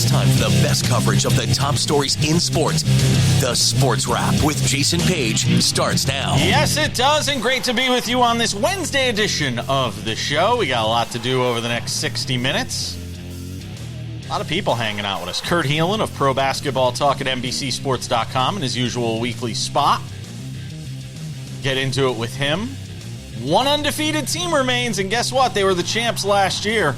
time for the best coverage of the top stories in sports. The Sports Wrap with Jason Page starts now. Yes, it does, and great to be with you on this Wednesday edition of the show. We got a lot to do over the next 60 minutes. A lot of people hanging out with us. Kurt Helin of Pro Basketball Talk at NBCSports.com in his usual weekly spot. Get into it with him. One undefeated team remains, and guess what? They were the champs last year.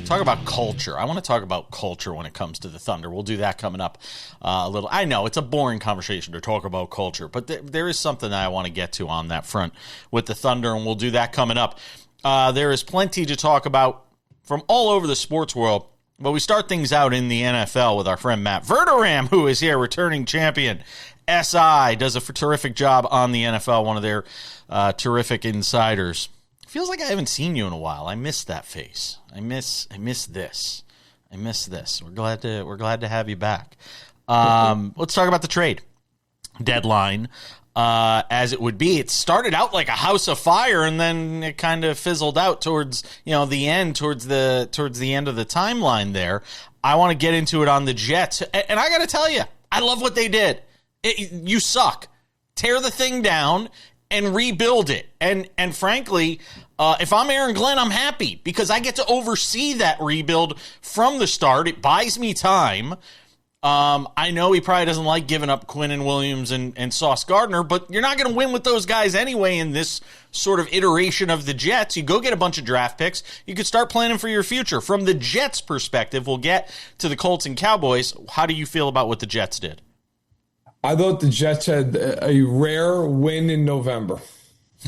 Talk about culture. I want to talk about culture when it comes to the Thunder. We'll do that coming up a little. I know it's a boring conversation to talk about culture, but there is something that I want to get to on that front with the Thunder, and we'll do that coming up. There is plenty to talk about from all over the sports world, but we start things out in the NFL with our friend Matt Verderame, who is here, returning champion. SI does a terrific job on the NFL, one of their terrific insiders. Feels like I haven't seen you in a while. I miss that face. I miss this. We're glad to have you back. Let's talk about the trade deadline. As it would be, it started out like a house of fire, and then it kind of fizzled out towards the end, towards the end of the timeline there. I want to get into it on the Jets, and I got to tell you, I love what they did. You suck. Tear the thing down and rebuild it. And frankly, if I'm Aaron Glenn, I'm happy because I get to oversee that rebuild from the start. It buys me time. I know he probably doesn't like giving up Quinnen Williams and Sauce Gardner, but you're not going to win with those guys anyway in this sort of iteration of the Jets. You go get a bunch of draft picks. You could start planning for your future. From the Jets' perspective, we'll get to the Colts and Cowboys. How do you feel about what the Jets did? I thought the Jets had a rare win in November.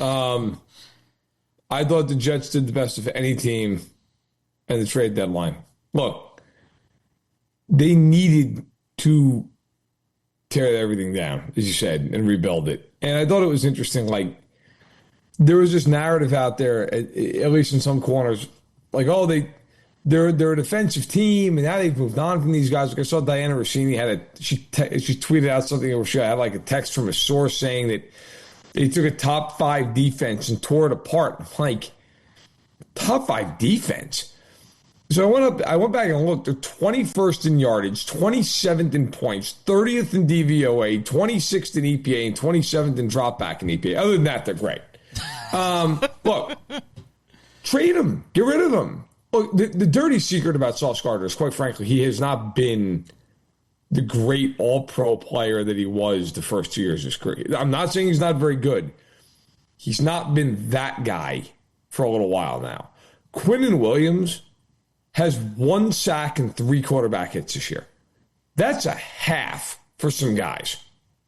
I thought the Jets did the best of any team in the trade deadline. Look, they needed to tear everything down, as you said, and rebuild it. And I thought it was interesting. Like, there was this narrative out there, at least in some corners, like, oh, they're a defensive team, and now they've moved on from these guys. Like, I saw Diana Rossini she tweeted out something where she had like a text from a source saying that they took a top 5 defense and tore it apart. I'm like, top 5 defense? So I went back and looked. They're 21st in yardage, 27th in points, 30th in DVOA, 26th in EPA, and 27th in dropback in EPA. Other than that, they're great. Look, trade them. Get rid of them. Look, the dirty secret about Sauce Gardner is, quite frankly, he has not been the great all-pro player that he was the first 2 years of his career. I'm not saying he's not very good. He's not been that guy for a little while now. Quinnen Williams has 1 sack and 3 quarterback hits this year. That's a half for some guys.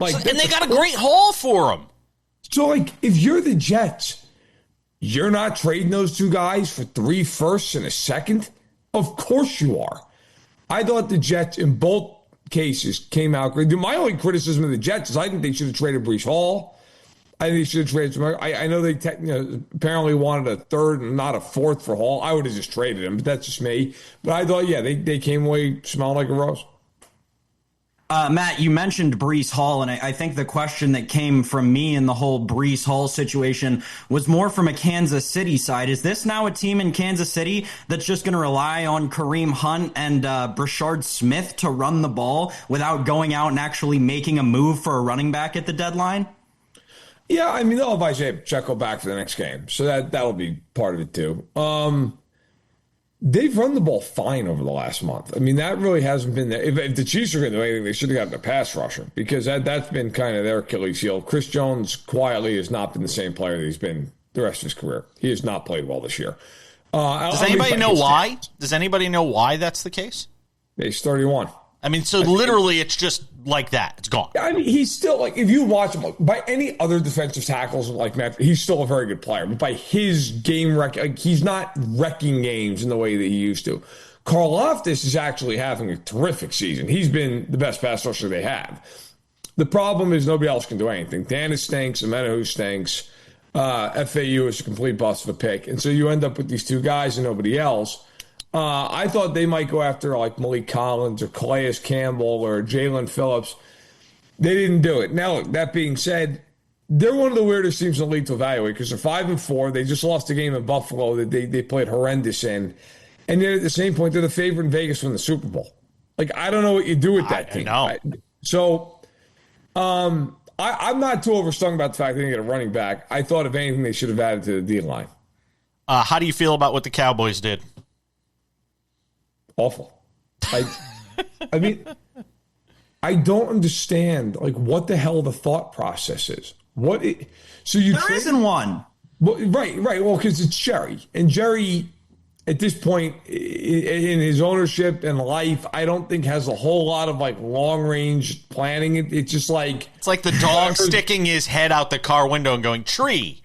And they got a great haul for him. So, if you're the Jets, you're not trading those 2 guys for 3 firsts and a second? Of course you are. I thought the Jets, in both cases, came out great. My only criticism of the Jets is I think they should have traded Breece Hall. I think they should have traded some. I know they apparently wanted a 3rd and not a 4th for Hall. I would have just traded him, but that's just me. But I thought, they came away smelling like a rose. Matt, you mentioned Breece Hall, and I think the question that came from me in the whole Breece Hall situation was more from a Kansas City side. Is this now a team in Kansas City that's just going to rely on Kareem Hunt and Brashard Smith to run the ball without going out and actually making a move for a running back at the deadline? Yeah, they'll have Isaiah Pacheco back for the next game, so that'll be part of it too. They've run the ball fine over the last month. That really hasn't been there. If the Chiefs are going to do anything, they should have gotten a pass rusher because that's been kind of their Achilles heel. Chris Jones quietly has not been the same player that he's been the rest of his career. He has not played well this year. Does anybody know why? Does anybody know why that's the case? He's 31. Literally it's just like that. It's gone. He's still, if you watch him, by any other defensive tackles, Matt, he's still a very good player. But by his game he's not wrecking games in the way that he used to. Karlaftis is actually having a terrific season. He's been the best pass rusher they have. The problem is nobody else can do anything. Dana stinks. Amenahu stinks. FAU is a complete bust of a pick. And so you end up with these 2 guys and nobody else. I thought they might go after Malik Collins or Calais Campbell or Jalen Phillips. They didn't do it. Now, look, that being said, they're one of the weirdest teams in the league to evaluate because they're 5-4. They just lost a game in Buffalo that they played horrendous in. And yet at the same point, they're the favorite in Vegas to win the Super Bowl. Like, I don't know what you do with that team. I'm not too overstung about the fact they didn't get a running back. I thought, if anything, they should have added to the D-line. How do you feel about what the Cowboys did? Awful. I mean, I don't understand, like, what the hell the thought process is. There isn't one. Well, right. Well, because it's Jerry. And Jerry, at this point in his ownership and life, I don't think has a whole lot of, like, long-range planning. It's just like... It's like the dog sticking his head out the car window and going, tree,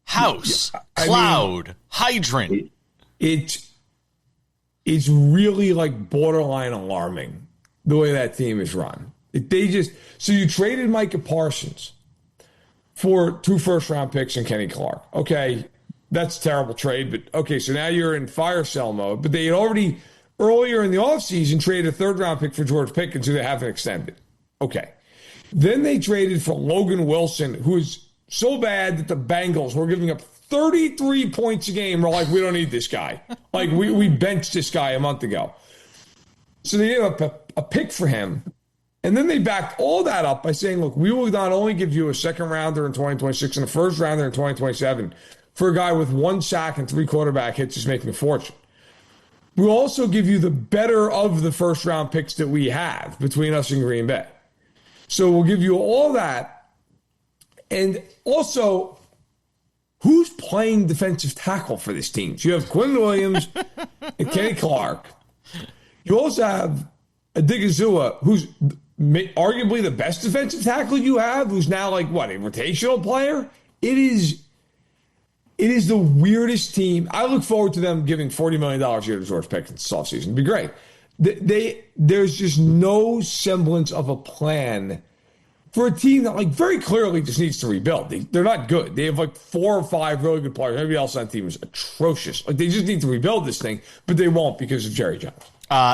house, cloud, hydrant. It's really, like, borderline alarming the way that team is run. So you traded Micah Parsons for 2 first-round picks and Kenny Clark. Okay, that's a terrible trade, but okay, so now you're in fire sale mode. But they had already, earlier in the offseason, traded a 3rd-round pick for George Pickens, who they haven't extended. Okay. Then they traded for Logan Wilson, who is so bad that the Bengals were giving up 33 points a game. We're like, we don't need this guy. Like, we benched this guy a month ago. So they gave up a pick for him. And then they backed all that up by saying, look, we will not only give you a 2nd rounder in 2026 and a 1st rounder in 2027 for a guy with 1 sack and 3 quarterback hits just making a fortune. We'll also give you the better of the 1st-round picks that we have between us and Green Bay. So we'll give you all that. And also, who's playing defensive tackle for this team? So you have Quinn Williams and Kenny Clark. You also have Adigizua, who's arguably the best defensive tackle you have, who's now like, what, a rotational player? It is the weirdest team. I look forward to them giving $40 million a year to George Pickens this offseason. It'd be great. There's just no semblance of a plan for a team that, like, very clearly just needs to rebuild. They're not good. They have, like, 4 or 5 really good players. Everybody else on the team is atrocious. Like, they just need to rebuild this thing, but they won't because of Jerry Jones.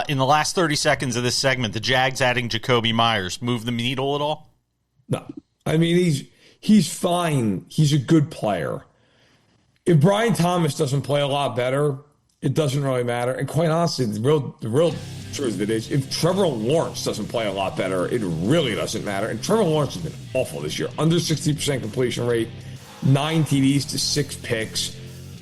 In the last 30 seconds of this segment, the Jags adding Jacoby Myers move the needle at all? No. I mean, he's fine. He's a good player. If Brian Thomas doesn't play a lot better, it doesn't really matter. And quite honestly, the real truth of it is, if Trevor Lawrence doesn't play a lot better, it really doesn't matter. And Trevor Lawrence has been awful this year. Under 60% completion rate, 9 TDs to 6 picks.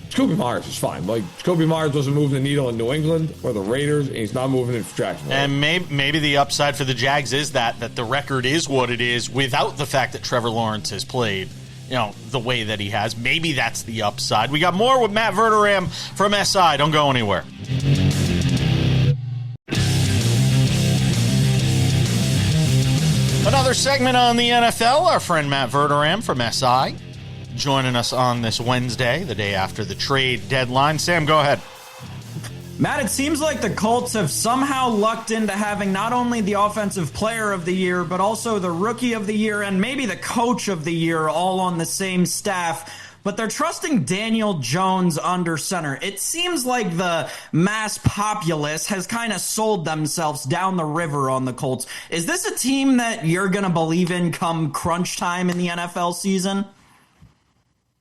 Jacoby Myers is fine. Like, Jacoby Myers doesn't move the needle in New England or the Raiders, and he's not moving it for Jacksonville. And maybe the upside for the Jags is that the record is what it is without the fact that Trevor Lawrence has played, the way that he has. Maybe that's the upside. We got more with Matt Verderame from SI. Don't go anywhere. Another segment on the NFL. Our friend Matt Verderame from SI joining us on this Wednesday, the day after the trade deadline. Sam, go ahead. Matt, it seems like the Colts have somehow lucked into having not only the offensive player of the year, but also the rookie of the year and maybe the coach of the year all on the same staff. But they're trusting Daniel Jones under center. It seems like the mass populace has kind of sold themselves down the river on the Colts. Is this a team that you're going to believe in come crunch time in the NFL season?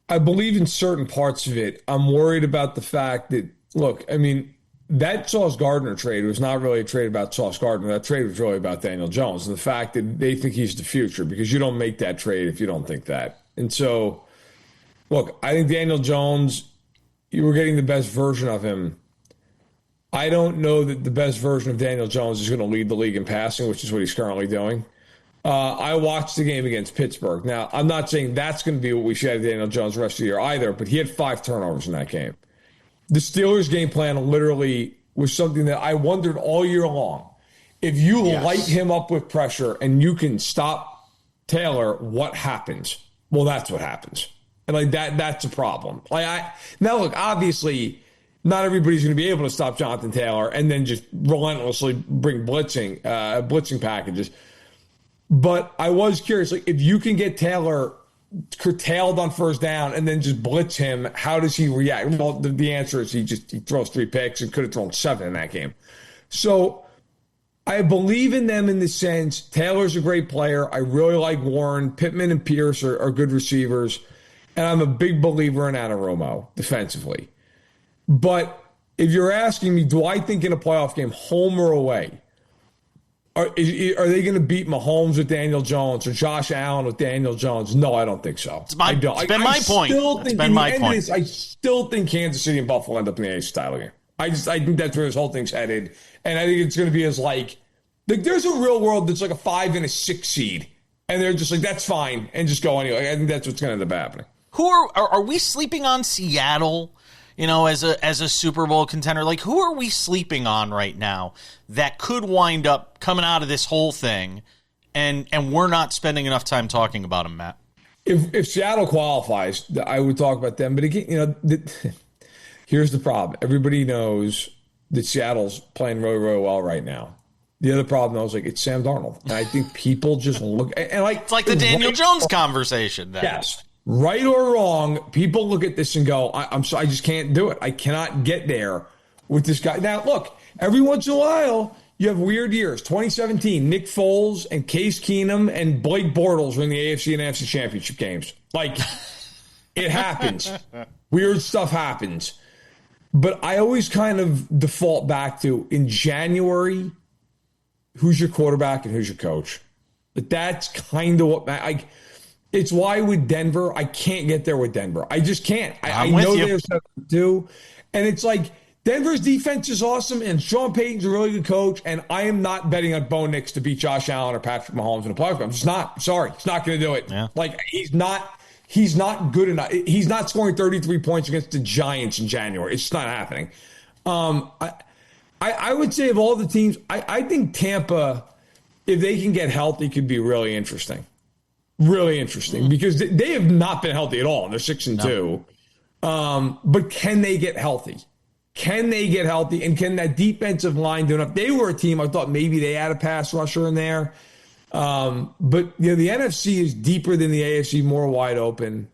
I believe in certain parts of it. I'm worried about the fact that, look, I mean, that Sauce Gardner trade was not really a trade about Sauce Gardner. That trade was really about Daniel Jones and the fact that they think he's the future, because you don't make that trade if you don't think that. And so, look, I think Daniel Jones, you were getting the best version of him. I don't know that the best version of Daniel Jones is going to lead the league in passing, which is what he's currently doing. I watched the game against Pittsburgh. Now, I'm not saying that's going to be what we should have Daniel Jones the rest of the year either, but he had 5 turnovers in that game. The Steelers' game plan literally was something that I wondered all year long. If you light him up with pressure and you can stop Taylor, what happens? Well, that's what happens. And like that's a problem. Now look, obviously, not everybody's going to be able to stop Jonathan Taylor and then just relentlessly bring blitzing packages. But I was curious, like, if you can get Taylor curtailed on first down and then just blitz him, how does he react? Well, the answer is he throws 3 picks and could have thrown 7 in that game. So I believe in them in the sense Taylor's a great player. I really like Warren. Pittman and Pierce are good receivers. And I'm a big believer in Anarumo defensively. But if you're asking me, do I think in a playoff game, home or away, are they going to beat Mahomes with Daniel Jones or Josh Allen with Daniel Jones? No, I don't think so. It's been my point. I still think Kansas City and Buffalo end up in the AFC title game. I think that's where this whole thing's headed. And I think it's going to be as like there's a real world that's like a 5 and a 6 seed. And they're just like, that's fine. And just go anyway. I think that's what's going to end up happening. Who are we sleeping on Seattle, as a Super Bowl contender? Like, who are we sleeping on right now that could wind up coming out of this whole thing and we're not spending enough time talking about them, Matt? If Seattle qualifies, I would talk about them. But again, here's the problem. Everybody knows that Seattle's playing really, really well right now. The other problem, I was like, it's Sam Darnold. And I think people just look and like it's like the Daniel Jones conversation. Then. Yes. Right or wrong, people look at this and go, I'm sorry, I just can't do it. I cannot get there with this guy. Now, look, every once in a while, you have weird years. 2017, Nick Foles and Case Keenum and Blake Bortles were in the AFC and NFC championship games. Like, it happens. Weird stuff happens. But I always kind of default back to, in January, who's your quarterback and who's your coach? But that's kind of what it's why with Denver, I can't get there with Denver. I just can't. I know there's stuff to do. And it's like Denver's defense is awesome, and Sean Payton's a really good coach, and I am not betting on Bo Nix to beat Josh Allen or Patrick Mahomes in a playoff game. I'm just not. Sorry. He's not going to do it. Yeah. Like, he's not good enough. He's not scoring 33 points against the Giants in January. It's just not happening. I would say of all the teams, I think Tampa, if they can get healthy, could be really interesting. Really interesting because they have not been healthy at all. They're 6-2. But can they get healthy? Can they get healthy? And can that defensive line do enough? They were a team I thought maybe they had a pass rusher in there. But the NFC is deeper than the AFC, more wide open.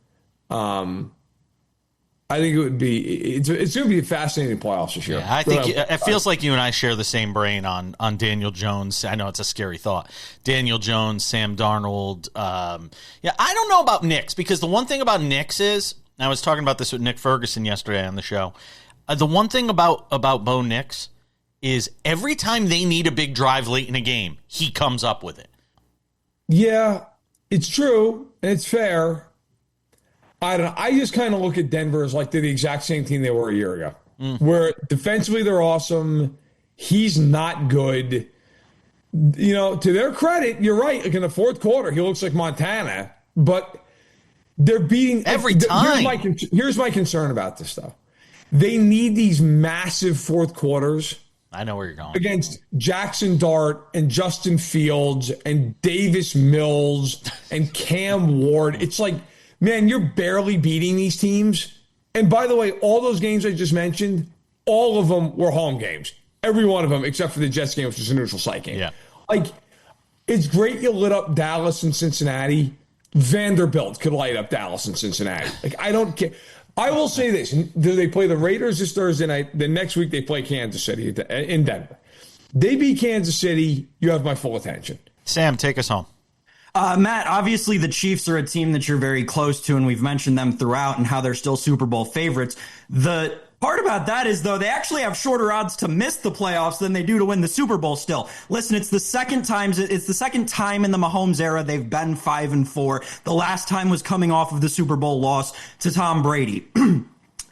I think it's going to be a fascinating playoffs this year. Yeah, I think it feels like you and I share the same brain on Daniel Jones. I know it's a scary thought. Daniel Jones, Sam Darnold. I don't know about Knicks because the one thing about Knicks is, I was talking about this with Nick Ferguson yesterday on the show. The one thing about Bo Nix is every time they need a big drive late in a game, he comes up with it. Yeah, it's true and it's fair. I don't know. I just kind of look at Denver as like they're the exact same team they were a year ago, where defensively they're awesome. He's not good. To their credit, you're right. Like in the fourth quarter, he looks like Montana, but they're beating every time. Here's my concern about this stuff. They need these massive fourth quarters. I know where you're going. Against Jackson Dart and Justin Fields and Davis Mills and Cam Ward. It's like, man, you're barely beating these teams. And by the way, all those games I just mentioned, all of them were home games. Every one of them, except for the Jets game, which was a neutral site game. Yeah. Like, it's great you lit up Dallas and Cincinnati. Vanderbilt could light up Dallas and Cincinnati. Like, I don't care. I will say this. Do they play the Raiders this Thursday night? The next week they play Kansas City in Denver. They beat Kansas City. You have my full attention. Sam, take us home. Matt, obviously the Chiefs are a team that you're very close to, and we've mentioned them throughout and how they're still Super Bowl favorites. The part about that is, though, they actually have shorter odds to miss the playoffs than they do to win the Super Bowl still. Listen, it's the second time in the Mahomes era they've been 5-4. The last time was coming off of the Super Bowl loss to Tom Brady.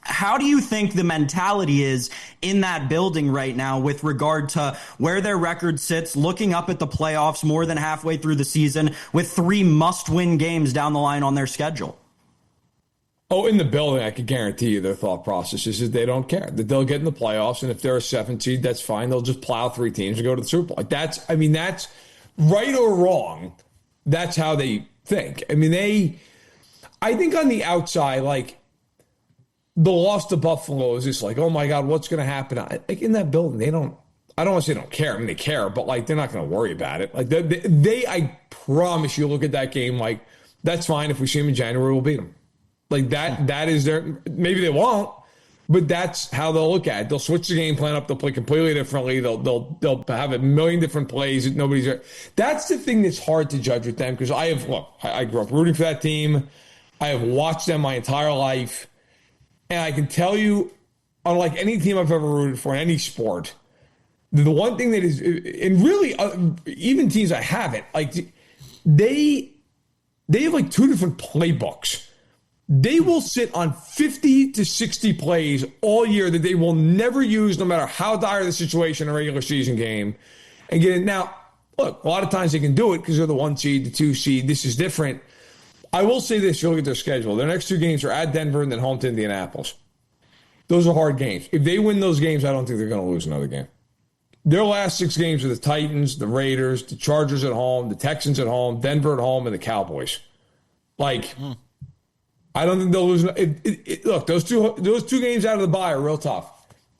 How do you think the mentality is in that building right now with regard to where their record sits, looking up at the playoffs more than halfway through the season with 3 must-win games down the line on their schedule? Oh, in the building, I can guarantee you their thought process is that they don't care, that they'll get in the playoffs, and if they're a 7 seed, that's fine. They'll just plow 3 teams and go to the Super Bowl. Like that's right or wrong. That's how they think. I think on the outside, like, the loss to Buffalo is just like, oh my God, what's going to happen? Like in that building, I don't want to say they don't care. I mean, they care, but like, they're not going to worry about it. Like I promise you, look at that game. Like, that's fine. If we see them in January, we'll beat them. Like that is their, maybe they won't, but that's how they'll look at it. They'll switch the game plan up. They'll play completely differently. They'll have a million different plays that nobody's there. That's the thing that's hard to judge with them. Because I grew up rooting for that team. I have watched them my entire life. And I can tell you, unlike any team I've ever rooted for in any sport. The one thing that is, and really, even teams I haven't, like they have like two different playbooks. They will sit on 50 to 60 plays all year that they will never use, no matter how dire the situation in a regular season game, and get it. Now, look, a lot of times they can do it because they're the 1 seed, the 2 seed. This is different. I will say this: you look at their schedule. Their next 2 games are at Denver and then home to Indianapolis. Those are hard games. If they win those games, I don't think they're going to lose another game. Their last 6 games are the Titans, the Raiders, the Chargers at home, the Texans at home, Denver at home, and the Cowboys. Like, I don't think they'll lose. Look, those two games out of the bye are real tough.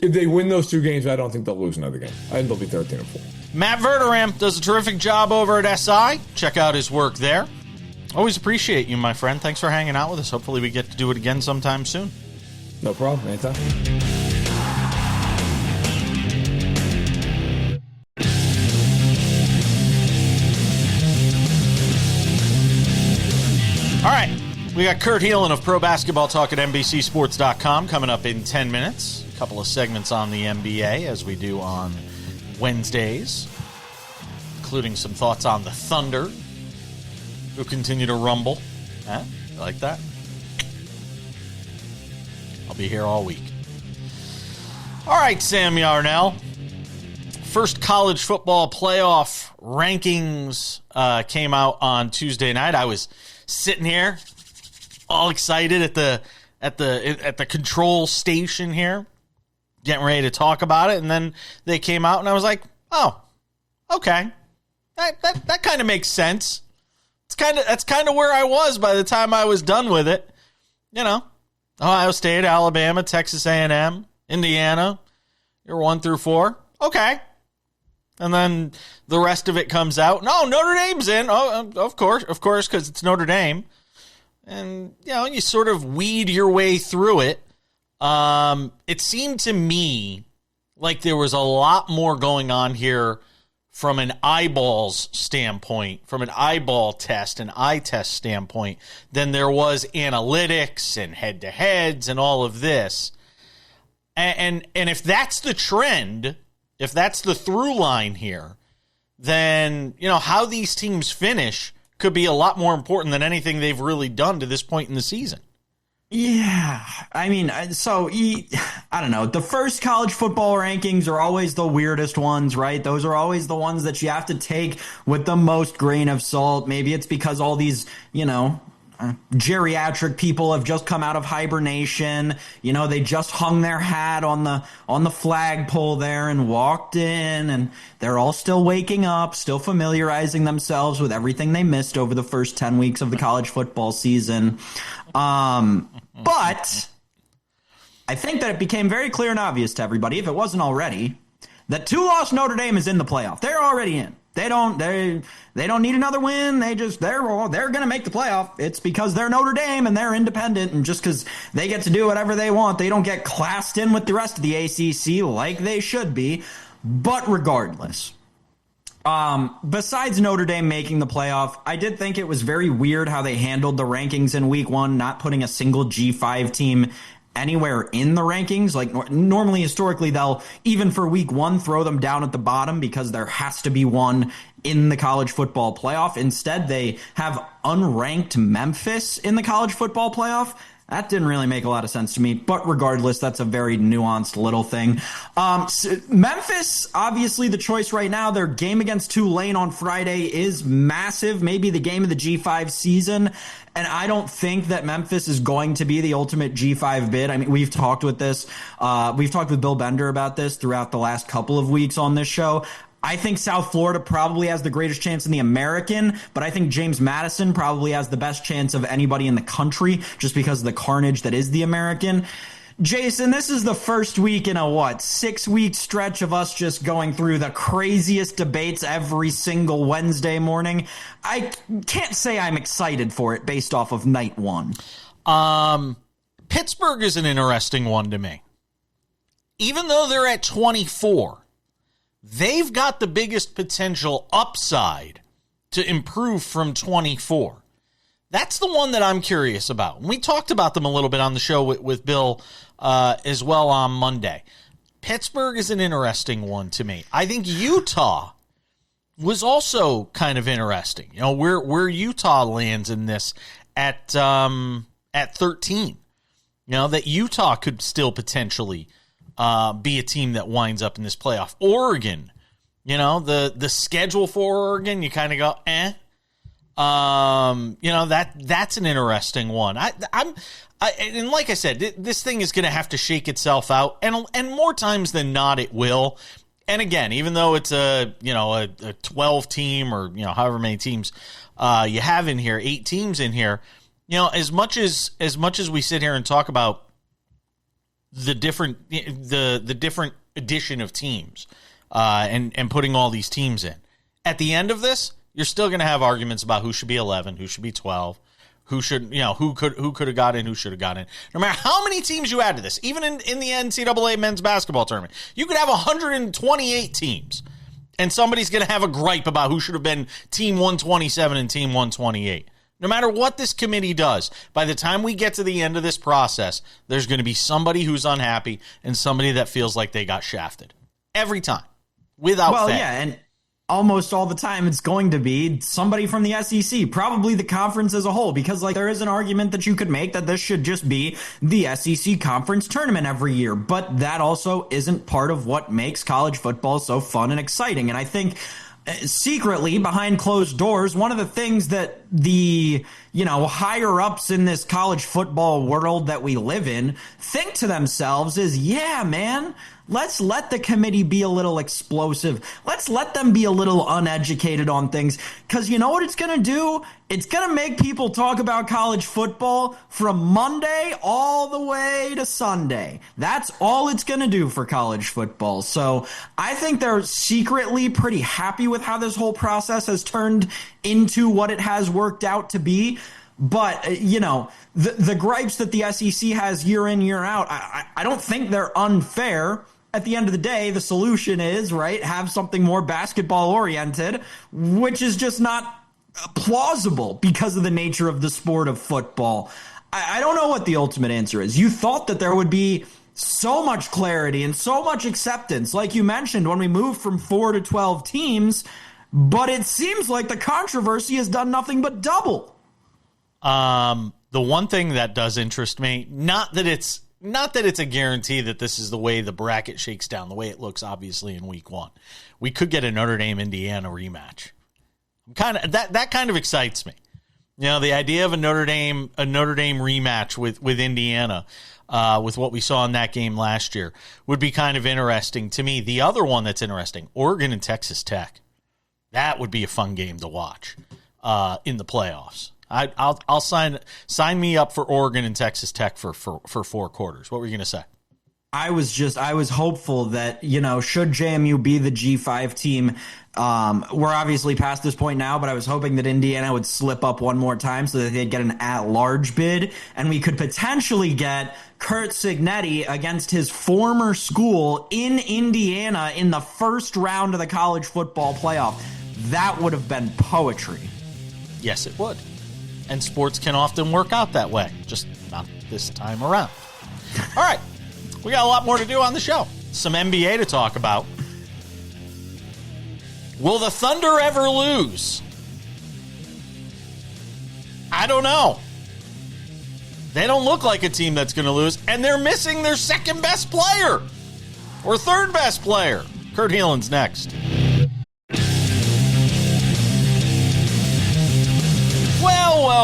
If they win those 2 games, I don't think they'll lose another game. I think they'll be 13-4. Matt Verderame does a terrific job over at SI. Check out his work there. Always appreciate you, my friend. Thanks for hanging out with us. Hopefully we get to do it again sometime soon. No problem. Anytime. All right, we got Kurt Helin of Pro Basketball Talk at NBCSports.com coming up in 10 minutes. A couple of segments on the NBA, as we do on Wednesdays, including some thoughts on the Thunder, who continue to rumble. Huh? You like that? I'll be here all week. All right, Sam Yarnell. First college football playoff rankings came out on Tuesday night. I was sitting here, all excited at the control station here, getting ready to talk about it, and then they came out, and I was like, "Oh, okay, that kind of makes sense." That's kind of where I was by the time I was done with it. You know, Ohio State, Alabama, Texas A&M, Indiana, you're 1 through 4, okay. And then the rest of it comes out. No, Notre Dame's in. Oh, of course, because it's Notre Dame. And, you know, you sort of weed your way through it. It seemed to me like there was a lot more going on here from an eyeballs standpoint, from an eyeball test, an eye test standpoint, than there was analytics and head-to-heads and all of this. And if that's the trend, if that's the through line here, then, you know, how these teams finish could be a lot more important than anything they've really done to this point in the season. Yeah, I mean, so I don't know. The first college football rankings are always the weirdest ones, right? Those are always the ones that you have to take with the most grain of salt. Maybe it's because all these, you know, geriatric people have just come out of hibernation. You know, they just hung their hat on the flagpole there and walked in, and they're all still waking up, still familiarizing themselves with everything they missed over the first 10 weeks of the college football season. But I think that it became very clear and obvious to everybody, if it wasn't already, that 2-loss Notre Dame is in the playoff. They're already in. They don't need another win. They're going to make the playoff. It's because they're Notre Dame and they're independent, and just because they get to do whatever they want, they don't get classed in with the rest of the ACC like they should be. But regardless, besides Notre Dame making the playoff, I did think it was very weird how they handled the rankings in week 1, not putting a single G5 team anywhere in the rankings. Like normally, historically, they'll, even for week 1, throw them down at the bottom because there has to be one in the college football playoff. Instead, they have unranked Memphis in the college football playoff. That didn't really make a lot of sense to me, but regardless, that's a very nuanced little thing. Memphis, obviously the choice right now. Their game against Tulane on Friday is massive, maybe the game of the G5 season, and I don't think that Memphis is going to be the ultimate G5 bid. I mean, we've talked with Bill Bender about this throughout the last couple of weeks on this show. I think South Florida probably has the greatest chance in the American, but I think James Madison probably has the best chance of anybody in the country just because of the carnage that is the American. Jason, this is the first week in a 6-week stretch of us just going through the craziest debates every single Wednesday morning. I can't say I'm excited for it based off of night 1. Pittsburgh is an interesting one to me. Even though they're at 24, they've got the biggest potential upside to improve from 24. That's the one that I'm curious about. We talked about them a little bit on the show with Bill as well on Monday. Pittsburgh is an interesting one to me. I think Utah was also kind of interesting. You know, where Utah lands in this at 13. You know, that Utah could still potentially be a team that winds up in this playoff. Oregon, you know, the schedule for Oregon, you kind of go, eh. You know, that's an interesting one. And like I said, this thing is going to have to shake itself out, and more times than not, it will. And again, even though it's a 12 team or, you know, however many teams you have in here, 8 teams in here, you know, as much as we sit here and talk about the different addition of teams and putting all these teams in, at the end of this, you're still going to have arguments about who should be 11, who should be 12, who should, you know, who could have got in, who should have got in. No matter how many teams you add to this, even in the NCAA men's basketball tournament, you could have 128 teams, and somebody's going to have a gripe about who should have been team 127 and team 128. No matter what this committee does, by the time we get to the end of this process, there's going to be somebody who's unhappy and somebody that feels like they got shafted. Every time. Without fail. Yeah, and almost all the time it's going to be somebody from the SEC, probably the conference as a whole, because like there is an argument that you could make that this should just be the SEC conference tournament every year, but that also isn't part of what makes college football so fun and exciting. And I think secretly behind closed doors, one of the things that the, you know, higher ups in this college football world that we live in think to themselves is, yeah, man, let's let the committee be a little explosive. Let's let them be a little uneducated on things. Because you know what it's going to do? It's going to make people talk about college football from Monday all the way to Sunday. That's all it's going to do for college football. So I think they're secretly pretty happy with how this whole process has turned into what it has worked out to be. But, you know, the gripes that the SEC has year in, year out, I don't think they're unfair. At the end of the day, the solution is, right, have something more basketball oriented, which is just not plausible because of the nature of the sport of football. I don't know what the ultimate answer is. You thought that there would be so much clarity and so much acceptance, like you mentioned, when we moved from 4 to 12 teams, but it seems like the controversy has done nothing but double. The one thing that does interest me, not that it's a guarantee that this is the way the bracket shakes down, the way it looks obviously in week 1. We could get a Notre Dame Indiana rematch. That kind of excites me. You know, the idea of a Notre Dame rematch with Indiana, with what we saw in that game last year, would be kind of interesting to me. The other one that's interesting, Oregon and Texas Tech. That would be a fun game to watch in the playoffs. I'll sign me up for Oregon and Texas Tech for 4 quarters. What were you going to say? I was hopeful that, you know, should JMU be the G5 team, we're obviously past this point now, but I was hoping that Indiana would slip up one more time so that they'd get an at-large bid, and we could potentially get Kurt Signetti against his former school in Indiana in the first round of the college football playoff. That would have been poetry. Yes, it would. And sports can often work out that way, just not this time around. All right, we got a lot more to do on the show. Some NBA to talk about. Will the Thunder ever lose? I don't know. They don't look like a team that's going to lose, and they're missing their second best player or third best player. Kurt Helin's next.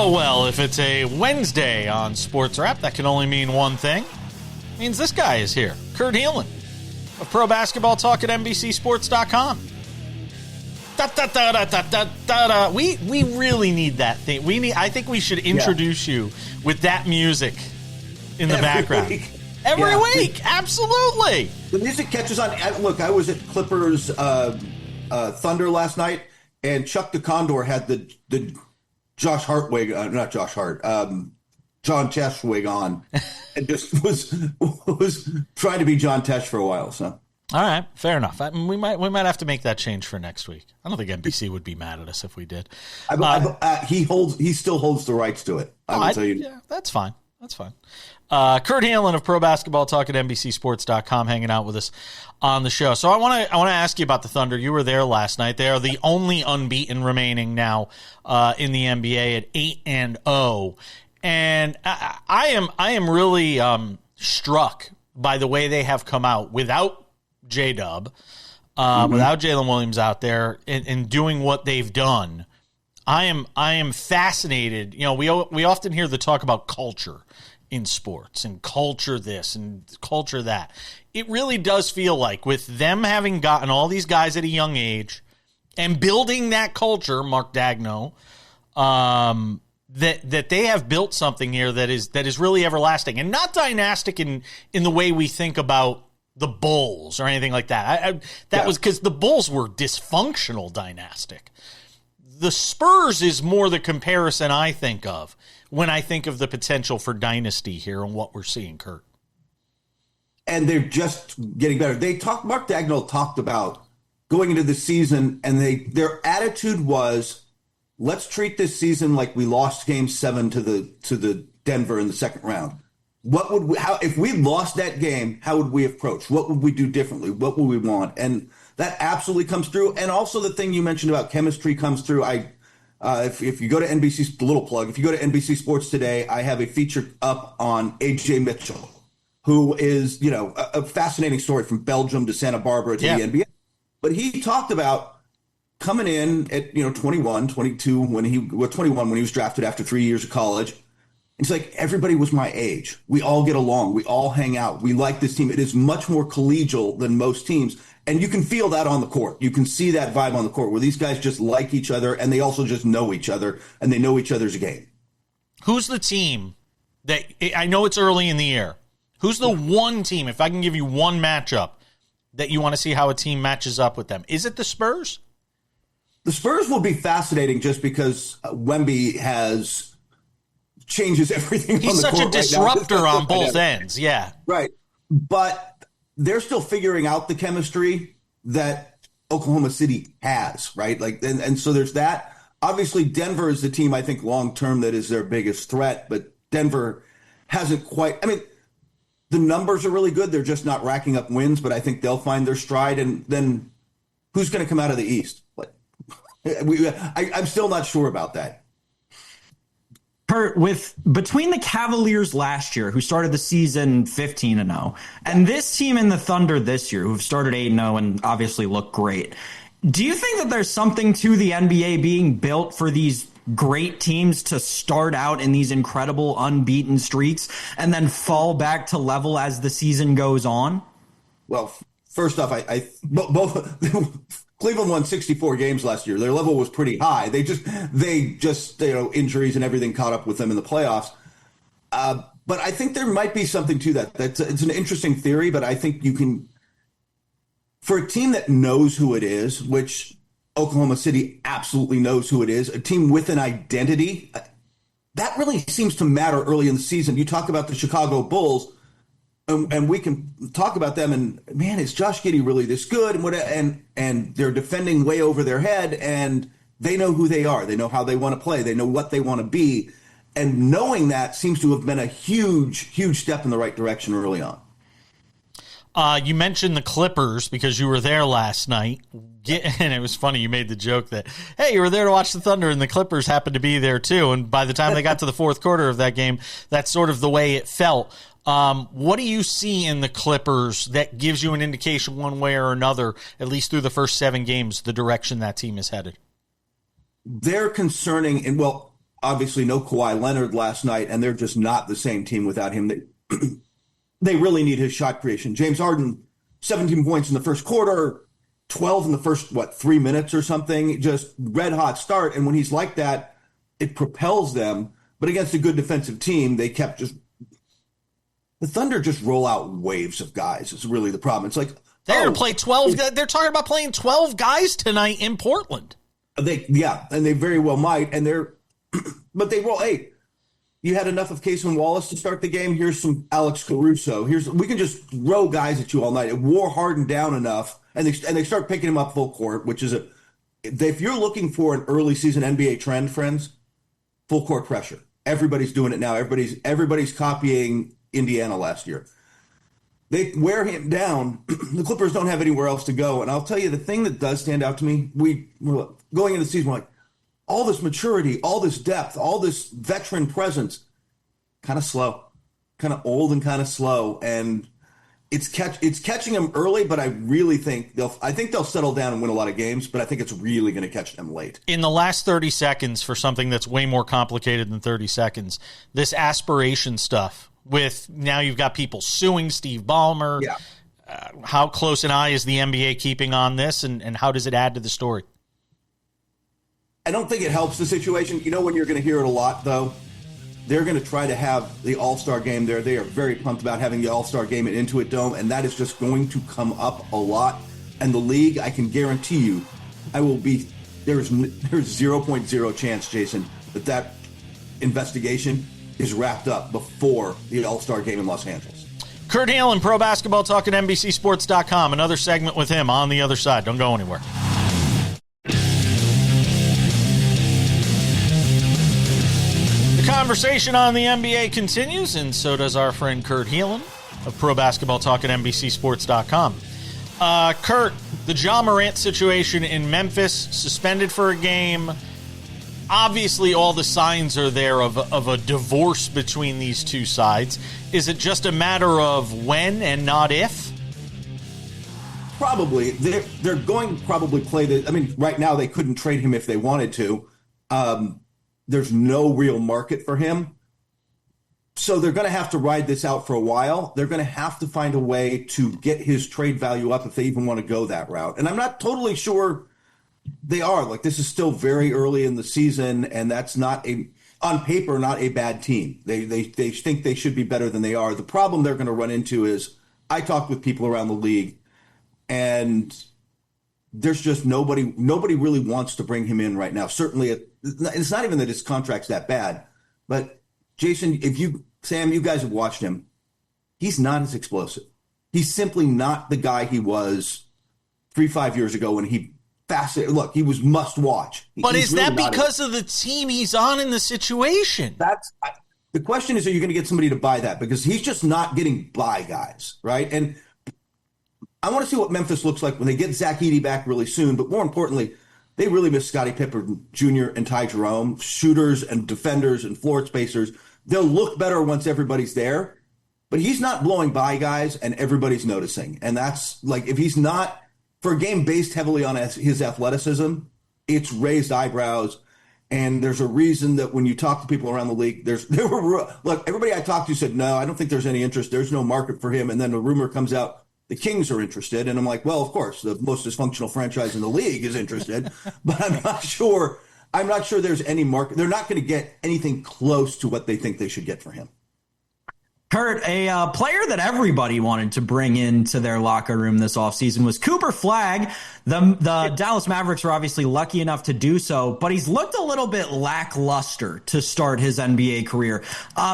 Well, if it's a Wednesday on SportsWrap, that can only mean one thing. It means this guy is here, Kurt Helin of Pro Basketball Talk at NBCSports.com. We really need that thing. I think we should introduce you with that music in the background. Every week, absolutely. The music catches on. Look, I was at Clippers Thunder last night, and Chuck the Condor had the Josh Hart wig, not Josh Hart, John Tesh wig on, and just was trying to be John Tesh for a while. So All right, fair enough. We might have to make that change for next week. I don't think NBC would be mad at us if we did. He still holds the rights to it. I will tell you. Yeah, that's fine. That's fine. Kurt Helin of Pro Basketball Talk at NBCSports.com hanging out with us on the show. So I want to ask you about the Thunder. You were there last night. They are the only unbeaten remaining now in the NBA at 8-0, and I am really struck by the way they have come out without J-Dub, without Jalen Williams out there and doing what they've done. I am fascinated. You know, we often hear the talk about culture in sports and culture this and culture that. It really does feel like with them having gotten all these guys at a young age and building that culture, Mark Dagno, that they have built something here that is really everlasting and not dynastic in the way we think about the Bulls or anything like that. That was because the Bulls were dysfunctional dynastic. The Spurs is more the comparison I think of when I think of the potential for dynasty here and what we're seeing, Kurt. And they're just getting better. Mark Dagnall talked about going into the season, and their attitude was, let's treat this season like we lost Game 7 to the Denver in the second round. If we lost that game, how would we approach? What would we do differently? What would we want? And that absolutely comes through. And also the thing you mentioned about chemistry comes through. If you go to NBC, little plug, if you go to NBC Sports today, I have a feature up on AJ Mitchell, who is, a fascinating story from Belgium to Santa Barbara to the NBA. But he talked about coming in at, 21, 22, 21 when he was drafted after 3 years of college. It's like everybody was my age. We all get along. We all hang out. We like this team. It is much more collegial than most teams. And you can feel that on the court. You can see that vibe on the court where these guys just like each other and they also just know each other and they know each other's game. Who's the team that I know it's early in the year? Who's the one team, if I can give you one matchup, that you want to see how a team matches up with them? Is it the Spurs? The Spurs will be fascinating just because Wemby changes everything. He's on the such court a disruptor right on both ends. Yeah. Right. But they're still figuring out the chemistry that Oklahoma City has, right? And so there's that. Obviously, Denver is the team I think long-term that is their biggest threat, but Denver hasn't quite, the numbers are really good. They're just not racking up wins, but I think they'll find their stride. And then who's going to come out of the East? I'm still not sure about that. Kurt, between the Cavaliers last year, who started the season 15-0, and this team in the Thunder this year, who've started 8-0 and obviously look great, do you think that there's something to the NBA being built for these great teams to start out in these incredible unbeaten streaks and then fall back to level as the season goes on? Well, first off, both Cleveland won 64 games last year. Their level was pretty high. They just injuries and everything caught up with them in the playoffs. But I think there might be something to that. It's an interesting theory, but I think you can, for a team that knows who it is, which Oklahoma City absolutely knows who it is, a team with an identity, that really seems to matter early in the season. You talk about the Chicago Bulls, and we can talk about them, and man, is Josh Giddey really this good? And they're defending way over their head, and they know who they are. They know how they want to play. They know what they want to be. And knowing that seems to have been a huge, huge step in the right direction early on. You mentioned the Clippers because you were there last night. And it was funny, you made the joke that, hey, you were there to watch the Thunder and the Clippers happened to be there too. And by the time they got to the fourth quarter of that game, that's sort of the way it felt. What do you see in the Clippers that gives you an indication one way or another, at least through the first 7 games, the direction that team is headed? They're concerning, and well, obviously no Kawhi Leonard last night, and they're just not the same team without him. They really need his shot creation. James Harden, 17 points in the first quarter, 12 in the first, 3 minutes or something, just red hot start. And when he's like that, it propels them. But against a good defensive team, they kept the Thunder just roll out waves of guys. It's really the problem. It's like they're going to play 12. They're talking about playing 12 guys tonight in Portland. And they very well might. And but they roll 8. you had enough of Casey Wallace to start the game. Here's some Alex Caruso. We can just throw guys at you all night. It wore Harden down enough, and they start picking him up full court, which is if you're looking for an early season NBA trend, friends, full court pressure. Everybody's doing it now. Everybody's copying Indiana last year. They wear him down. The Clippers don't have anywhere else to go. And I'll tell you, the thing that does stand out to me, we're going into the season, we're like, all this maturity, all this depth, all this veteran presence, kind of slow, kind of old and kind of slow. And it's catching them early, but I really think they'll settle down and win a lot of games, but I think it's really going to catch them late. In the last 30 seconds, for something that's way more complicated than 30 seconds, this aspiration stuff with now you've got people suing Steve Ballmer. Yeah. How close an eye is the NBA keeping on this, and how does it add to the story? I don't think it helps the situation. You know when you're going to hear it a lot, though? They're going to try to have the All-Star game there. They are very pumped about having the All-Star game at Intuit Dome, and that is just going to come up a lot. And the league, I can guarantee you, there's 0.0 chance, Jason, that investigation is wrapped up before the All-Star game in Los Angeles. Kurt Helin, Pro Basketball Talk at NBCSports.com. Another segment with him on the other side. Don't go anywhere. The conversation on the NBA continues, and so does our friend Kurt Helin of Pro Basketball Talk at NBCSports.com. Kurt, the Ja Morant situation in Memphis, suspended for a game. Obviously, all the signs are there of a divorce between these two sides. Is it just a matter of when and not if? Probably. They're going to probably play the. I mean, right now they couldn't trade him if they wanted to. There's no real market for him. So they're going to have to ride this out for a while. They're going to have to find a way to get his trade value up if they even want to go that route. And I'm not totally sure they are. Like, this is still very early in the season, and that's not on paper, not a bad team. They think they should be better than they are. The problem they're going to run into is I talked with people around the league, and there's just nobody really wants to bring him in right now. Certainly, it's not even that his contract's that bad. But, Jason, Sam, you guys have watched him. He's not as explosive. He's simply not the guy he was 3-5 years ago when he look, he was must watch. But is that because of the team he's on in the situation? The question is, are you going to get somebody to buy that? Because he's just not getting by guys, right? And I want to see what Memphis looks like when they get Zach Edey back really soon. But more importantly, they really miss Scottie Pippen Jr. and Ty Jerome, shooters and defenders and floor spacers. They'll look better once everybody's there. But he's not blowing by guys, and everybody's noticing. And that's like, if he's not, for a game based heavily on his athleticism, it's raised eyebrows. And there's a reason that when you talk to people around the league, look, everybody I talked to said, no, I don't think there's any interest. There's no market for him. And then a rumor comes out, the Kings are interested. And I'm like, well, of course, the most dysfunctional franchise in the league is interested. But I'm not sure there's any market. They're not going to get anything close to what they think they should get for him. Kurt, a player that everybody wanted to bring into their locker room this offseason was Cooper Flagg. The Dallas Mavericks were obviously lucky enough to do so, but he's looked a little bit lackluster to start his NBA career.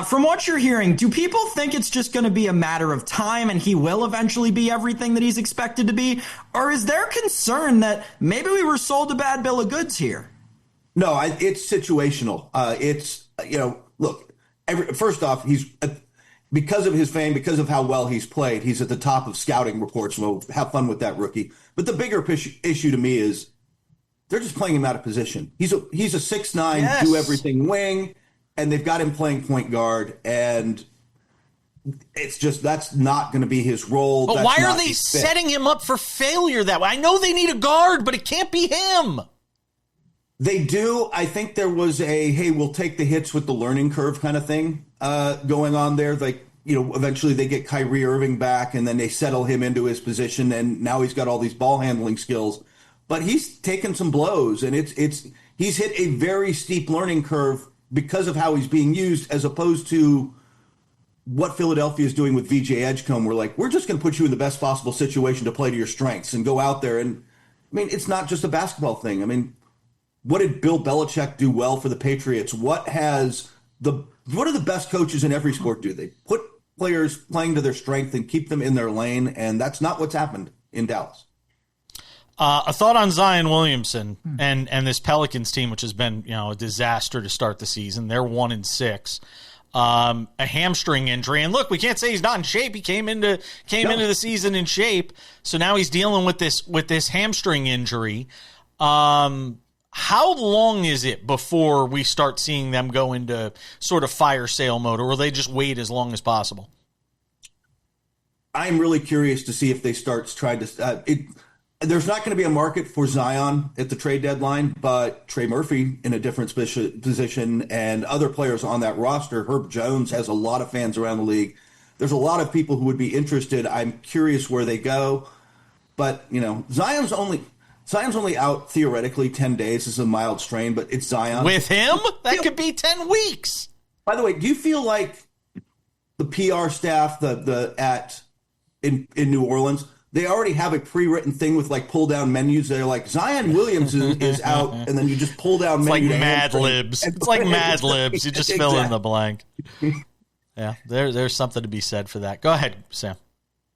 From what you're hearing, do people think it's just going to be a matter of time and he will eventually be everything that he's expected to be? Or is there concern that maybe we were sold a bad bill of goods here? No, it's situational. Look, first off, he's because of his fame, because of how well he's played, he's at the top of scouting reports. So have fun with that, rookie. But the bigger issue to me is they're just playing him out of position. He's a 6'9", yes, do everything wing, and they've got him playing point guard, and it's just that's not going to be his role. But why are they setting him up for failure that way? I know they need a guard, but it can't be him. They do. I think there was hey, we'll take the hits with the learning curve kind of thing going on there. Like, eventually they get Kyrie Irving back and then they settle him into his position, and now he's got all these ball handling skills. But he's taken some blows, and he's hit a very steep learning curve because of how he's being used, as opposed to what Philadelphia is doing with VJ Edgecombe. We're just going to put you in the best possible situation to play to your strengths and go out there. And I mean, it's not just a basketball thing. I mean, what did Bill Belichick do well for the Patriots? What has what do the best coaches in every sport do? They put players playing to their strength and keep them in their lane, and that's not what's happened in Dallas. A thought on Zion Williamson and this Pelicans team, which has been a disaster to start the season. They're 1-6. A hamstring injury, and look, we can't say he's not in shape. He came into the season in shape, so now he's dealing with this hamstring injury. How long is it before we start seeing them go into sort of fire sale mode, or will they just wait as long as possible? I'm really curious to see if they start trying to. There's not going to be a market for Zion at the trade deadline, but Trey Murphy in a different position and other players on that roster. Herb Jones has a lot of fans around the league. There's a lot of people who would be interested. I'm curious where they go, but Zion's only out theoretically 10 days. It's a mild strain, but it's Zion. With him, that could be 10 weeks. By the way, do you feel like the PR staff in New Orleans, they already have a pre-written thing with pull down menus? They're like, Zion Williams is out, and then you just pull down it's menu. Like Mad Libs. It's like Mad Libs. You just fill in the blank. Yeah, there's something to be said for that. Go ahead, Sam.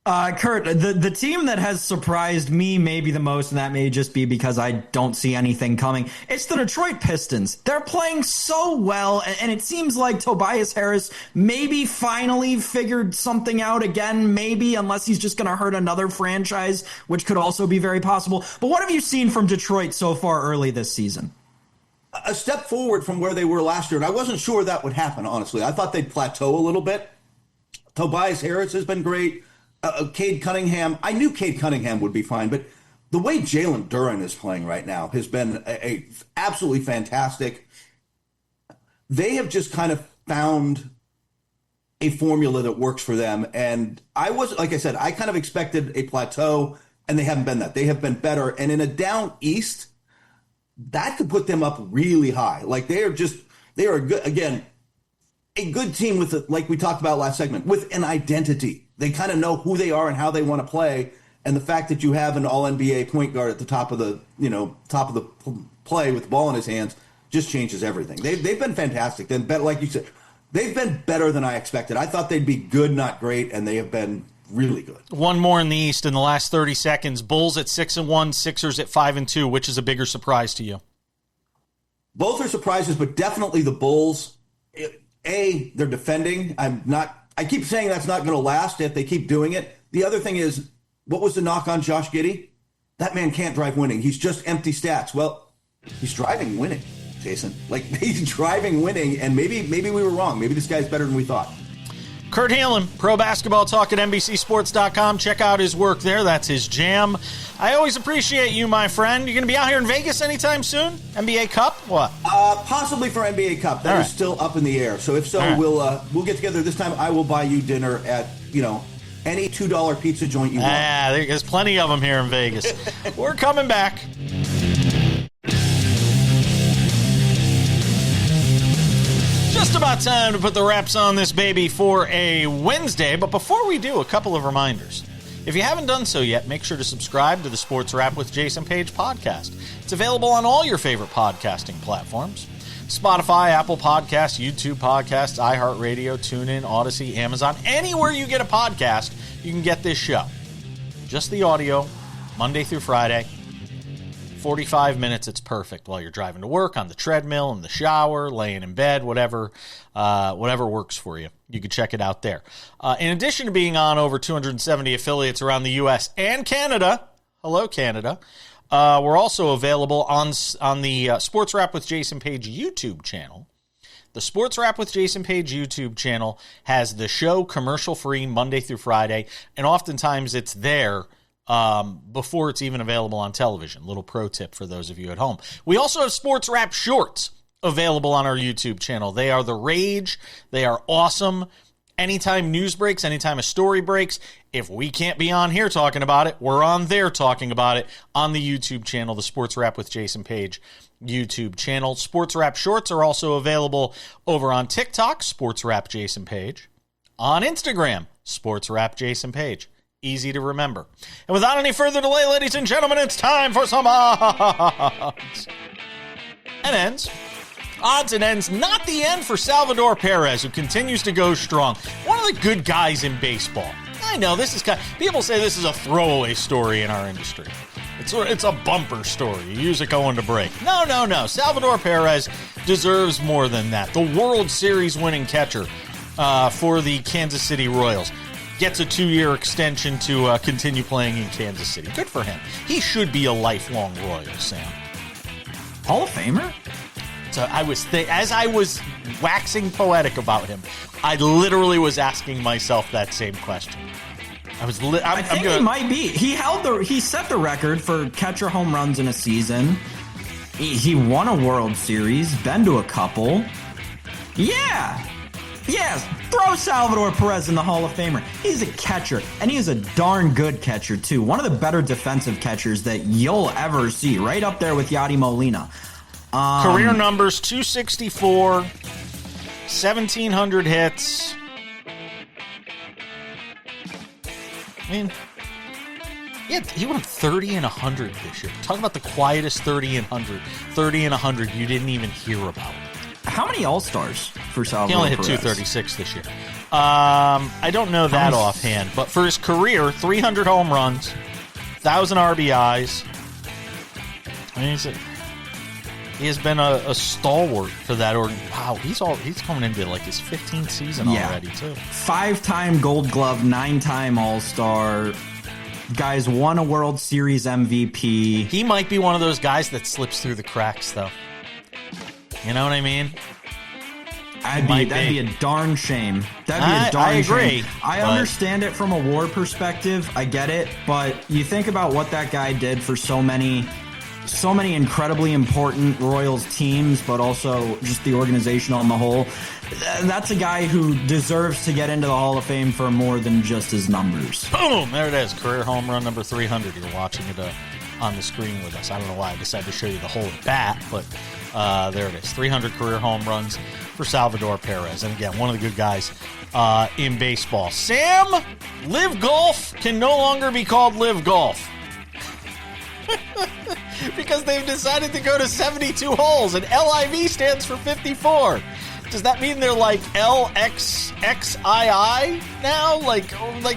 Kurt, the team that has surprised me maybe the most, and that may just be because I don't see anything coming, it's the Detroit Pistons. They're playing so well, and it seems like Tobias Harris maybe finally figured something out again, maybe, unless he's just going to hurt another franchise, which could also be very possible. But what have you seen from Detroit so far early this season? A step forward from where they were last year, and I wasn't sure that would happen, honestly. I thought they'd plateau a little bit. Tobias Harris has been great. Cade Cunningham, I knew Cade Cunningham would be fine, but the way Jalen Duren is playing right now has been absolutely fantastic. They have just kind of found a formula that works for them. And like I said, I kind of expected a plateau, and they haven't been that. They have been better. And in a down East, that could put them up really high. They are a good team with, like we talked about last segment, with an identity. They kind of know who they are and how they want to play, and the fact that you have an All-NBA point guard at the top of the play with the ball in his hands just changes everything. They've been fantastic. Then, like you said, they've been better than I expected. I thought they'd be good, not great, and they have been really good. One more in the East in the last 30 seconds. Bulls at 6-1, Sixers at 5-2. Which is a bigger surprise to you? Both are surprises, but definitely the Bulls. They're defending. I keep saying that's not going to last if they keep doing it. The other thing is, what was the knock on Josh Giddey? That man can't drive winning. He's just empty stats. Well, he's driving winning, Jason. He's driving winning, and maybe we were wrong. Maybe this guy's better than we thought. Kurt Helin, Pro Basketball Talk at NBCSports.com. Check out his work there. That's his jam. I always appreciate you, my friend. You're going to be out here in Vegas anytime soon? NBA Cup? What? Possibly for NBA Cup. That is still up in the air. So if so, we'll get together. This time I will buy you dinner at, any $2 pizza joint you want. There's plenty of them here in Vegas. We're coming back. Just about time to put the wraps on this baby for a Wednesday. But before we do, a couple of reminders. If you haven't done so yet, make sure to subscribe to the Sports Wrap with Jason Page podcast. It's available on all your favorite podcasting platforms. Spotify, Apple Podcasts, YouTube Podcasts, iHeartRadio, TuneIn, Odyssey, Amazon. Anywhere you get a podcast, you can get this show. Just the audio, Monday through Friday. 45 minutes, it's perfect while you're driving to work, on the treadmill, in the shower, laying in bed, whatever works for you. You can check it out there. In addition to being on over 270 affiliates around the U.S. and Canada, hello, Canada, we're also available on the Sports Wrap with Jason Page YouTube channel. The Sports Wrap with Jason Page YouTube channel has the show commercial-free Monday through Friday, and oftentimes it's there before it's even available on television. Little pro tip for those of you at home. We also have Sports Wrap Shorts available on our YouTube channel. They are the rage. They are awesome. Anytime news breaks, anytime a story breaks, if we can't be on here talking about it, we're on there talking about it on the YouTube channel, the Sports Wrap with Jason Page YouTube channel. Sports Wrap Shorts are also available over on TikTok, Sports Wrap Jason Page. On Instagram, Sports Wrap Jason Page. Easy to remember. And without any further delay, ladies and gentlemen, it's time for some odds and ends odds and ends. Not the end for Salvador Perez, who continues to go strong. One of the good guys in baseball. I know this is people say this is a throwaway story in our industry. It's a bumper story. You use it going to break. No. Salvador Perez deserves more than that. The World Series winning catcher for the Kansas City Royals gets a 2-year extension to continue playing in Kansas City. Good for him. He should be a lifelong Royal, Sam. Hall of Famer? So as I was waxing poetic about him, I literally was asking myself that same question. I think he might be. He set the record for catcher home runs in a season. He won a World Series, been to a couple. Yeah. Yes, throw Salvador Perez in the Hall of Famer. He's a catcher, and he's a darn good catcher, too. One of the better defensive catchers that you'll ever see, right up there with Yadi Molina. Career numbers, 264, 1,700 hits. I mean, he went 30 and 100 this year. Talk about the quietest 30 and 100. 30 and 100 you didn't even hear about. How many All-Stars for Salvador He only hit Perez? 236 this year. I don't know that offhand, but for his career, 300 home runs, 1,000 RBIs. I mean, he has been a stalwart for that. Wow, he's coming into like his 15th season already, too. 5-time Gold Glove, 9-time All-Star. Guys won a World Series MVP. He might be one of those guys that slips through the cracks, though. You know what I mean? That'd be a darn shame. That'd be a darn shame. I agree. I understand it from a war perspective. I get it. But you think about what that guy did for so many incredibly important Royals teams, but also just the organization on the whole. That's a guy who deserves to get into the Hall of Fame for more than just his numbers. Boom! There it is. Career home run number 300. You're watching it on the screen with us. I don't know why I decided to show you the whole bat, but there it is. 300 career home runs for Salvador Perez. And again, one of the good guys in baseball. Sam, LIV Golf can no longer be called LIV Golf. Because they've decided to go to 72 holes, and LIV stands for 54. Does that mean they're like LXXII now? Like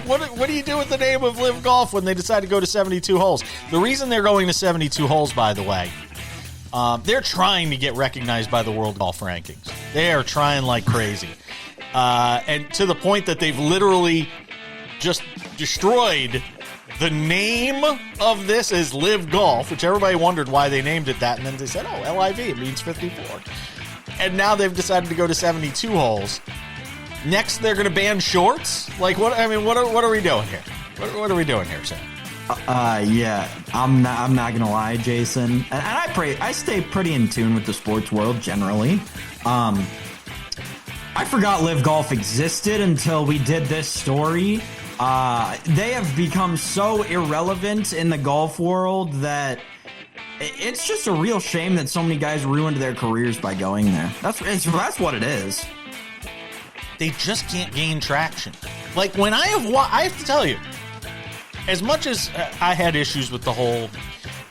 what do you do with the name of LIV Golf when they decide to go to 72 holes? The reason they're going to 72 holes, by the way, they're trying to get recognized by the World Golf Rankings. They are trying like crazy. And to the point that they've literally just destroyed the name of this is LIV Golf, which everybody wondered why they named it that, and then they said, oh, LIV, it means 54. And now they've decided to go to 72 holes. Next, they're going to ban shorts? Like, what? I mean, what are we doing here? What are we doing here, Sam? Yeah, I'm not gonna lie, Jason, and I stay pretty in tune with the sports world generally. I forgot LIV Golf existed until we did this story. They have become so irrelevant in the golf world that it's just a real shame that so many guys ruined their careers by going there. That's what it is. They just can't gain traction. Like when I have to tell you, as much as I had issues with the whole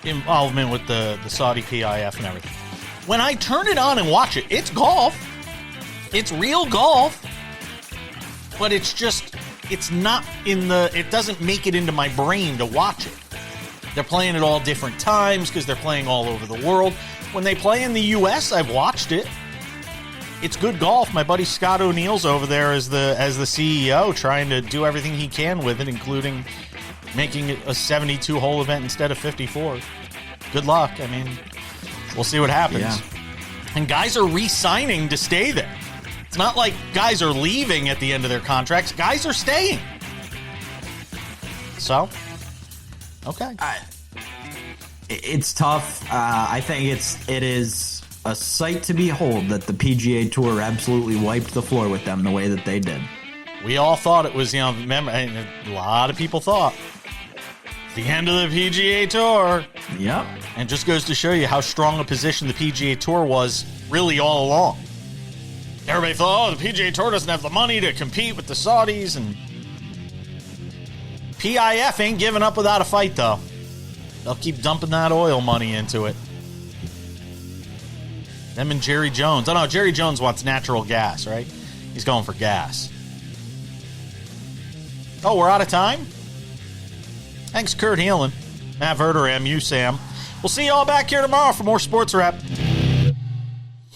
involvement with the Saudi PIF and everything, when I turn it on and watch it, it's golf. It's real golf. But it's not it doesn't make it into my brain to watch it. They're playing at all different times because they're playing all over the world. When they play in the U.S., I've watched it. It's good golf. My buddy Scott O'Neill's over there as the CEO, trying to do everything he can with it, including making it a 72-hole event instead of 54. Good luck. I mean, we'll see what happens. Yeah. And guys are re-signing to stay there. It's not like guys are leaving at the end of their contracts. Guys are staying. So, okay. It's tough. I think it is a sight to behold that the PGA Tour absolutely wiped the floor with them the way that they did. We all thought it was, remember, a lot of people thought the end of the PGA Tour. Yep. And it just goes to show you how strong a position the PGA Tour was really all along. Everybody thought, the PGA Tour doesn't have the money to compete with the Saudis, and PIF ain't giving up without a fight, though. They'll keep dumping that oil money into it. Them and Jerry Jones. Oh, no, Jerry Jones wants natural gas, right? He's going for gas. Oh, we're out of time? Thanks, Kurt Helin. Matt Verderame, you, Sam. We'll see you all back here tomorrow for more Sports Wrap.